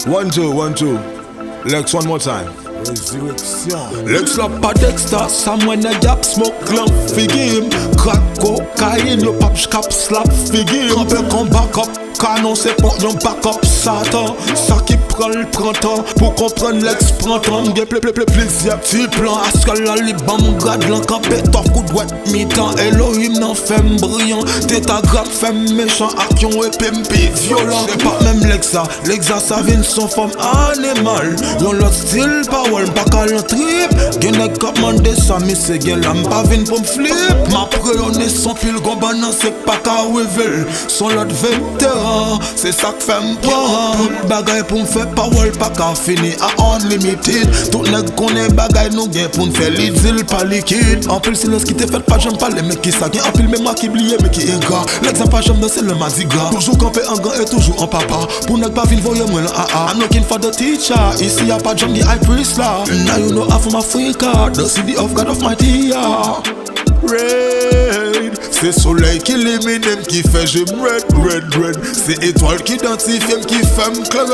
1, 2, 1, 2. Lex, one more time. Rezireksyon. Lex la pa Dexter, Samuel na yap smoke lamp figi him. Crack cocaine, yo pap shkap slap figi him. Kampe kon back up, canon c'est pour yon back up Satan. Ça qui prend le printemps, pour comprendre Lex printemps. M'gen plaisir, petit plan, askal la liban m'gade lan campé. Tof coup d'ouet mi-temps, Elohim nan femme brillant. Tétagramme femme méchant, ak yon épée m'pi violent. C'est pas même Legza ça vient son forme animal. Yon lot style power, m'pa kal en trip. Gen nèg kap mande ça, mi se gen la m'pa vin pou m'flip. Ma preyone son pile gomba nan se pa ka revel. Son lot vétéran, c'est ça que fait m'prend. Bagay pou m'fè power, pa ka fini à unlimited. Tout nèg konnen bagay nou gen pou n'fè l'idil pa liquide. En pile silence qui te fait pas j'aime parler mais qui ça gen. En pile mémoire qui bliye mais qui est gars. L'exemple pas j'aime danser le madiga. Toujours campé en gant et toujours en papa. Pour nèg pas vin voyer moi là I'm looking for the teacher. Ici y'a pas j'aime the high priest là. Now you know I'm from Africa, the city of God of mighty yeah. Raid, c'est soleil qui illumine qui fait j'aime red. C'est étoile qui identifie qui fait clair.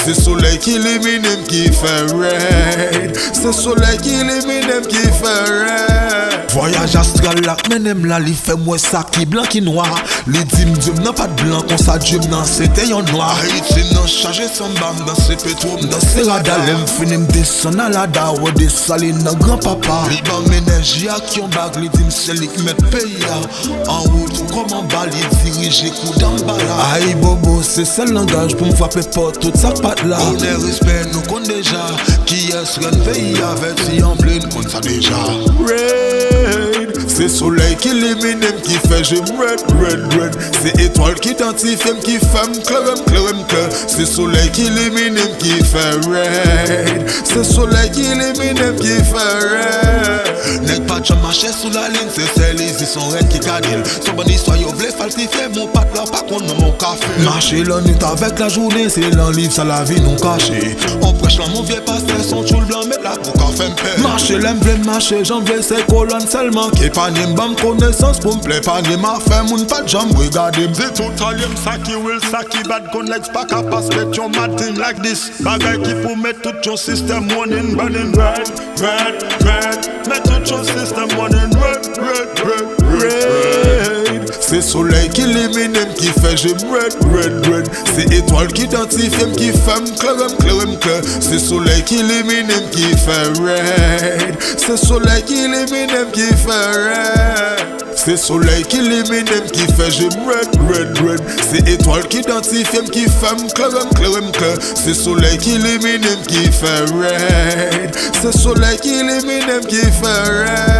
C'est soleil qui illumine qui fait raid. C'est soleil qui illumine qui fait raid. Voyage astral là, menem la li fait moi ça qui blanc qui noir. Li dim Dieu n'a pas de blanc, on sa Dieu nan c'était yon noir. Haïti nan chargé son bam dans ses pétrole. Dans ses radars, l'aime finim descend à la da ou des salines nan grand papa. Li bam énergie à qui on bag, li dim c'est li qui met pays en route comme en bas, li dirige coup d'en bas là. Aïe bobo, c'est seul langage pour me frapper porte toute sa patte là. On est respect, nous connaît déjà. Qui est-ce qu'un pays avec si en plein, qu'on ça déjà. Raid, c'est soleil qui illumine qui fait j'aime red. C'est étoile qui identifie qui fait clair. C'est soleil qui illumine qui fait raid. C'est soleil qui illumine qui fait raid. Nèg pas jamais marcher sous la ligne, c'est celle ils sont red qui cadil. Son bonne histoire yo vle falsifier mon patte là pas contre mon café. Marcher la nuit avec la journée, c'est l'enlivre ça la vie non caché. On prêche là mon vieux pasteur son choule blanc met là pour café m'paix. Marcher l'aime vle marcher, j'en veux ses colonnes seulement. Qui pas n'aime bam connaissance pour m'plaire pas n'aime ma femme moun pas jambe regarder. C'est tout aliem ça qui will ça qui bad con Lex pas capable met your mad thing like this. Bagay qui pour mettre tout ton système running burning red. Met tout ton système running red. C'est soleil qui illumine qui fait j'aime red. C'est étoile qui identifie qui fait clair. C'est soleil qui illumine qui fait red. C'est soleil qui illumine qui fait red. C'est soleil qui illumine qui fait j'aime red. C'est étoile qui identifie qui fait clair. C'est soleil qui illumine qui fait red. C'est soleil qui illumine qui fait red.